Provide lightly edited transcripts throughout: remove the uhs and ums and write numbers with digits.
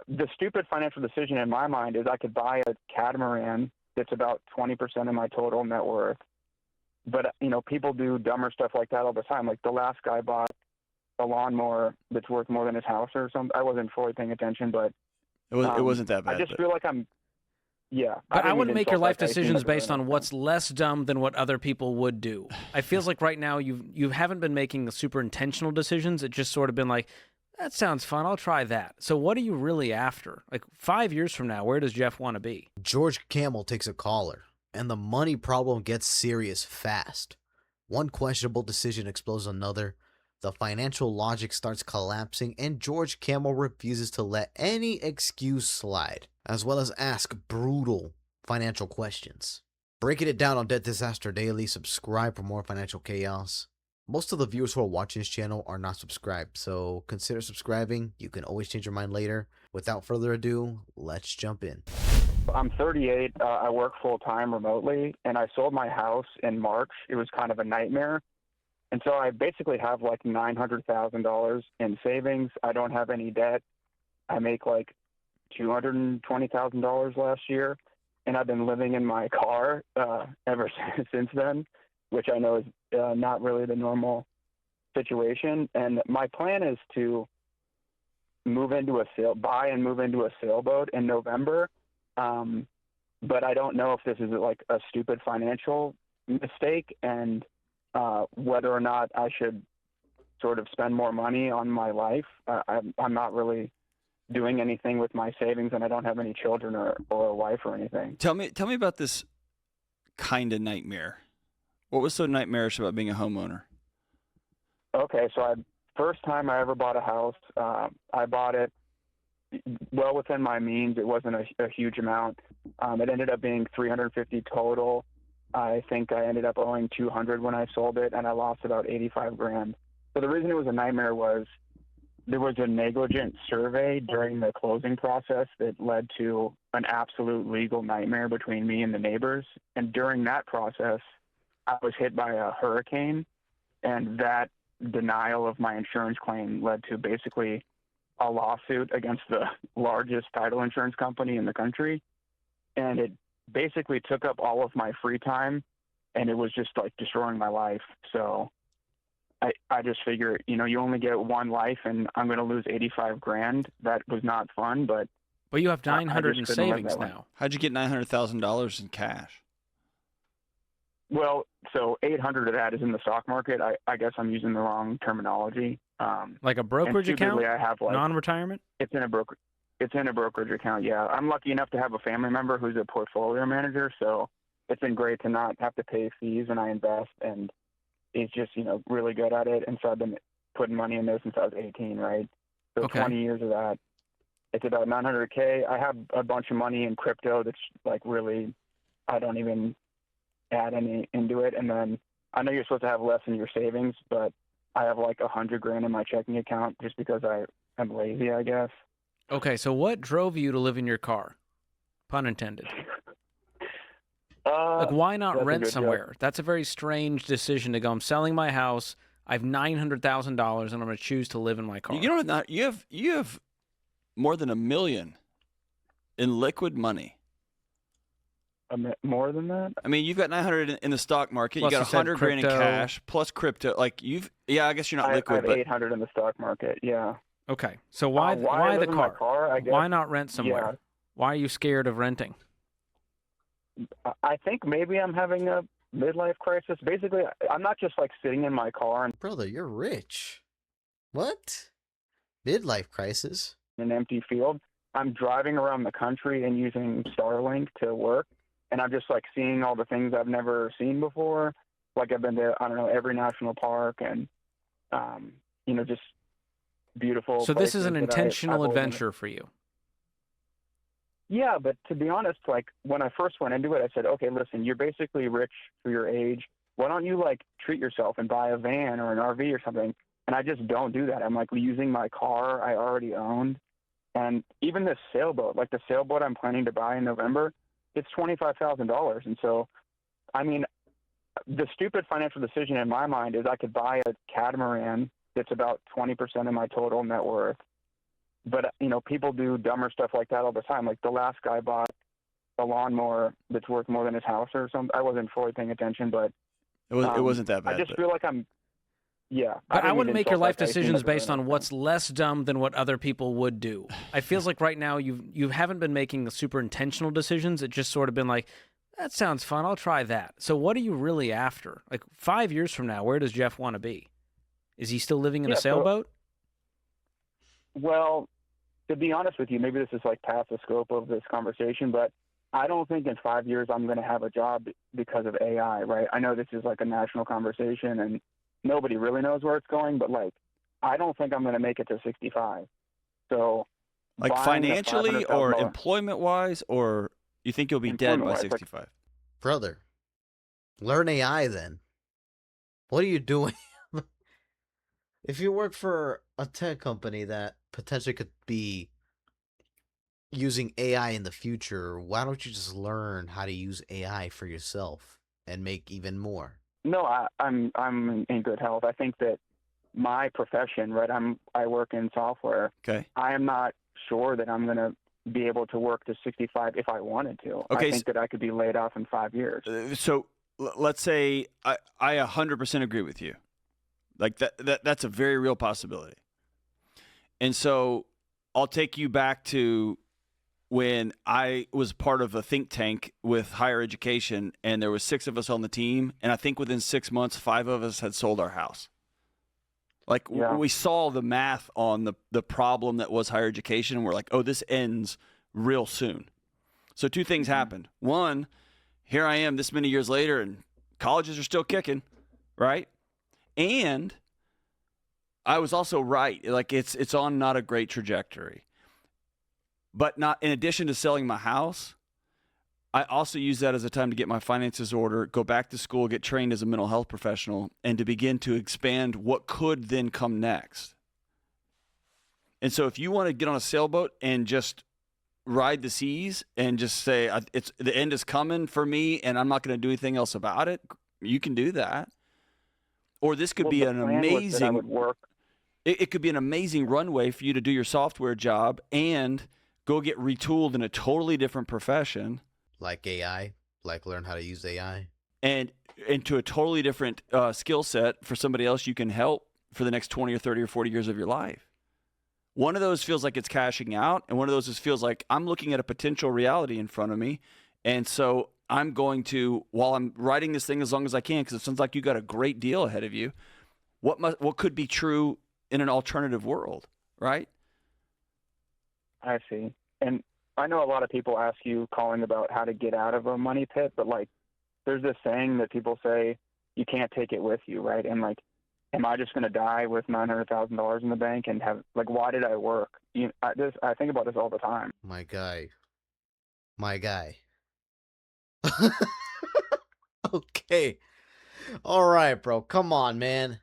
the stupid financial decision in my mind is I could buy a catamaran that's about 20% of my total net worth. But, people do dumber stuff like that all the time. Like the last guy bought a lawnmower that's worth more than his house or something. I wasn't fully paying attention, but it wasn't that bad. I just feel like But I wouldn't make your life decisions based on what's less dumb than what other people would do. I feels like right now you haven't been making super intentional decisions. It's just sort of been like, that sounds fun. I'll try that. So what are you really after? Like 5 years from now, where does Jeff want to be? George Kamel takes a caller, and the money problem gets serious fast. One questionable decision explodes another. The financial logic starts collapsing, and George Kamel refuses to let any excuse slide, as well as ask brutal financial questions. Breaking it down on Debt Disaster Daily. Subscribe for more financial chaos. Most of the viewers who are watching this channel are not subscribed, so consider subscribing. You can always change your mind later. Without further ado, let's jump in. I'm 38. I work full-time remotely, and I sold my house in March. It was kind of a nightmare. And so I basically have like $900,000 in savings. I don't have any debt. I make like $220,000 last year, and I've been living in my car ever since then, which I know is not really the normal situation. And my plan is to buy and move into a sailboat in November. But I don't know if this is like a stupid financial mistake and whether or not I should sort of spend more money on my life. I'm not really doing anything with my savings, and I don't have any children or a wife or anything. Tell me about this kind of nightmare. What was so nightmarish about being a homeowner? Okay, so first time I ever bought a house, I bought it well within my means. It wasn't a huge amount. It ended up being $350 total. I think I ended up owing $200 when I sold it, and I lost about $85,000. So the reason it was a nightmare was there was a negligent survey during the closing process that led to an absolute legal nightmare between me and the neighbors. And during that process, I was hit by a hurricane, and that denial of my insurance claim led to basically a lawsuit against the largest title insurance company in the country. And it basically took up all of my free time, and it was just like destroying my life. So I just figure, you only get one life, and I'm going to lose $85,000. That was not fun, but you have 900 in savings now. How'd you get $900,000 in cash? Well, so 800 of that is in the stock market. I guess I'm using the wrong terminology. Like a brokerage account? I have non-retirement? It's in a brokerage account. Yeah, I'm lucky enough to have a family member who's a portfolio manager, so it's been great to not have to pay fees when I invest, and he's just really good at it. And so I've been putting money in there since I was 18, right? So Okay. 20 years of that. It's about $900K. I have a bunch of money in crypto that's like really, I don't even add any into it. And then I know you're supposed to have less in your savings, but I have like $100,000 in my checking account just because I'm lazy, I guess. Okay, so what drove you to live in your car? Pun intended. Like, why not rent somewhere? Joke. That's a very strange decision to go, I'm selling my house, I have $900,000, and I'm going to choose to live in my car. You have more than $1 million in liquid money. More than that? I mean, you've got 900 in the stock market. Plus you got $100,000 in cash plus crypto. Like I guess you're not liquid, I have 800 in the stock market. Yeah. Okay, so why the car? Why not rent somewhere? Yeah. Why are you scared of renting? I think maybe I'm having a midlife crisis. Basically, I'm not just like sitting in my car and Brother, you're rich. What? Midlife crisis? an empty field. I'm driving around the country and using Starlink to work, and I'm just like seeing all the things I've never seen before. Like I've been to, I don't know, every national park and, just beautiful. So this is an places that intentional I've always adventure for you. Yeah, but to be honest, like when I first went into it, I said, okay, listen, you're basically rich for your age. Why don't you like treat yourself and buy a van or an RV or something? And I just don't do that. I'm like using my car I already owned. And even this sailboat, like the sailboat I'm planning to buy in November, it's $25,000. And so, I mean, the stupid financial decision in my mind is I could buy a catamaran that's about 20% of my total net worth. but people do dumber stuff like that all the time. Like the last guy bought a lawnmower that's worth more than his house or something. I wasn't fully paying attention, but it wasn't that bad. I just feel like But I wouldn't make your life decisions based on what's less dumb than what other people would do. It feels like right now you haven't been making super intentional decisions. It just sort of been like, that sounds fun, I'll try that. So what are you really after? Like 5 years from now, where does Jeff want to be? Is he still living in a sailboat? Well, to be honest with you, maybe this is like past the scope of this conversation, but I don't think in 5 years I'm going to have a job because of AI, right? I know this is like a national conversation and nobody really knows where it's going, but like, I don't think I'm going to make it to 65. So, like financially or employment wise, or you think you'll be dead by 65? Like, brother, learn AI then. What are you doing? If you work for a tech company that potentially could be using AI in the future, why don't you just learn how to use AI for yourself and make even more? No, I'm in good health. I think that my profession, right? I work in software. Okay. I am not sure that I'm going to be able to work to 65 if I wanted to. Okay. I think that I could be laid off in 5 years. So let's say I 100% agree with you. Like that's a very real possibility. And so I'll take you back to when I was part of a think tank with higher education, and there was 6 of us on the team, and I think within 6 months, 5 of us had sold our house. Like we saw the math on the problem that was higher education, and we're like, oh, this ends real soon. So 2 things happened. One, here I am this many years later, and colleges are still kicking, right? And I was also right. Like it's on not a great trajectory. But not in addition to selling my house, I also use that as a time to get my finances in order, go back to school, get trained as a mental health professional, and to begin to expand what could then come next. And so if you want to get on a sailboat and just ride the seas and just say it's the end is coming for me and I'm not going to do anything else about it, you can do that. Or this could be an amazing it could be an amazing runway for you to do your software job and go get retooled in a totally different profession. Like AI, like learn how to use AI. And into a totally different skill set for somebody else you can help for the next 20 or 30 or 40 years of your life. One of those feels like it's cashing out, and one of those just feels like I'm looking at a potential reality in front of me. And so I'm going to, while I'm writing this thing as long as I can, because it sounds like you got a great deal ahead of you, what could be true in an alternative world, right? I see. And I know a lot of people ask you calling about how to get out of a money pit, but like there's this saying that people say you can't take it with you, right? And like, am I just going to die with $900,000 in the bank and have like, why did I work? I think about this all the time. My guy. Okay. All right, bro. Come on, man.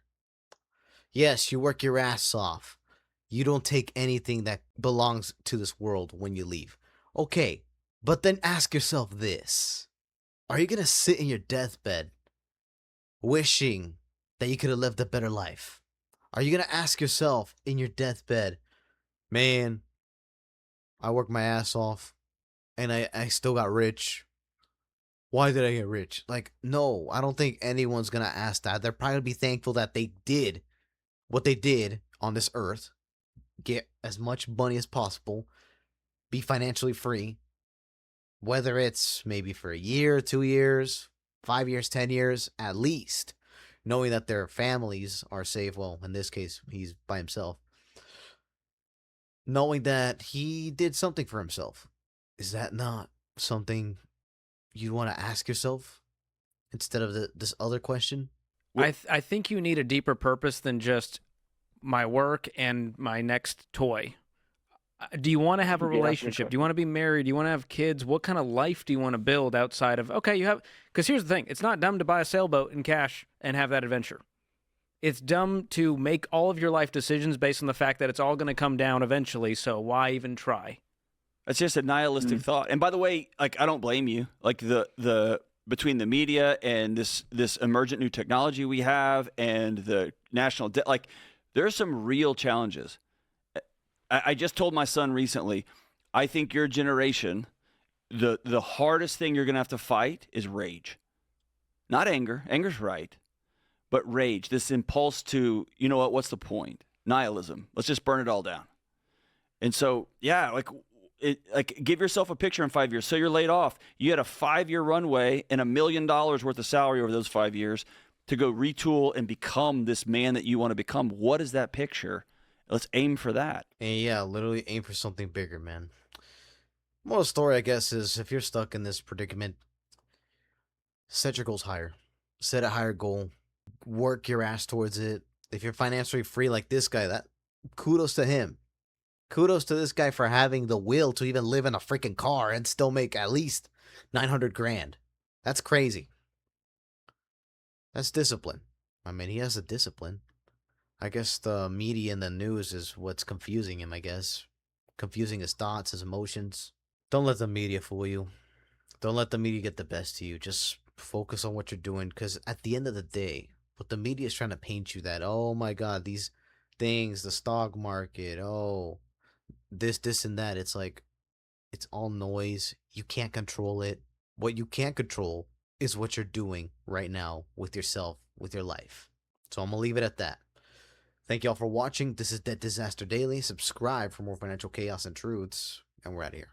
Yes, you work your ass off. You don't take anything that belongs to this world when you leave. Okay, but then ask yourself this. Are you going to sit in your deathbed wishing that you could have lived a better life? Are you going to ask yourself in your deathbed, man, I worked my ass off and I still got rich. Why did I get rich? Like, no, I don't think anyone's going to ask that. They're probably going to be thankful that they did what they did on this earth. Get as much money as possible, be financially free, whether it's maybe for a year, 2 years, 5 years, 10 years, at least, knowing that their families are safe. Well, in this case, he's by himself. Knowing that he did something for himself. Is that not something you want to ask yourself instead of this other question? I think you need a deeper purpose than just my work and my next toy. Do you want to have a relationship? Do you want to be married? Do you want to have kids? What kind of life do you want to build outside of, okay, you have, because here's the thing. It's not dumb to buy a sailboat in cash and have that adventure. It's dumb to make all of your life decisions based on the fact that it's all going to come down eventually, so why even try? It's just a nihilistic thought. And by the way, like, I don't blame you. Like the between the media and this emergent new technology we have and the national debt, like, there are some real challenges. I just told my son recently, I think your generation, the hardest thing you're going to have to fight is rage. Not anger. Anger's right. But rage, this impulse to, you know what, what's the point? Nihilism. Let's just burn it all down. And so, yeah, like give yourself a picture in 5 years. So you're laid off. You had a 5-year runway and $1 million worth of salary over those 5 years to go retool and become this man that you want to become. What is that picture? Let's aim for that. And yeah, literally aim for something bigger, man. Moral story, I guess, is if you're stuck in this predicament, set your goals higher. Set a higher goal. Work your ass towards it. If you're financially free like this guy, that kudos to him. Kudos to this guy for having the will to even live in a freaking car and still make at least 900 grand. That's crazy. That's discipline. I mean, he has a discipline. I guess the media and the news is what's confusing him, I guess. Confusing his thoughts, his emotions. Don't let the media fool you. Don't let the media get the best of you. Just focus on what you're doing, because at the end of the day, what the media is trying to paint you that, oh my God, these things, the stock market, oh, this and that. It's like, it's all noise. You can't control it. What you can control is what you're doing right now with yourself, with your life. So I'm going to leave it at that. Thank y'all for watching. This is Debt Disaster Daily. Subscribe for more financial chaos and truths, and we're out of here.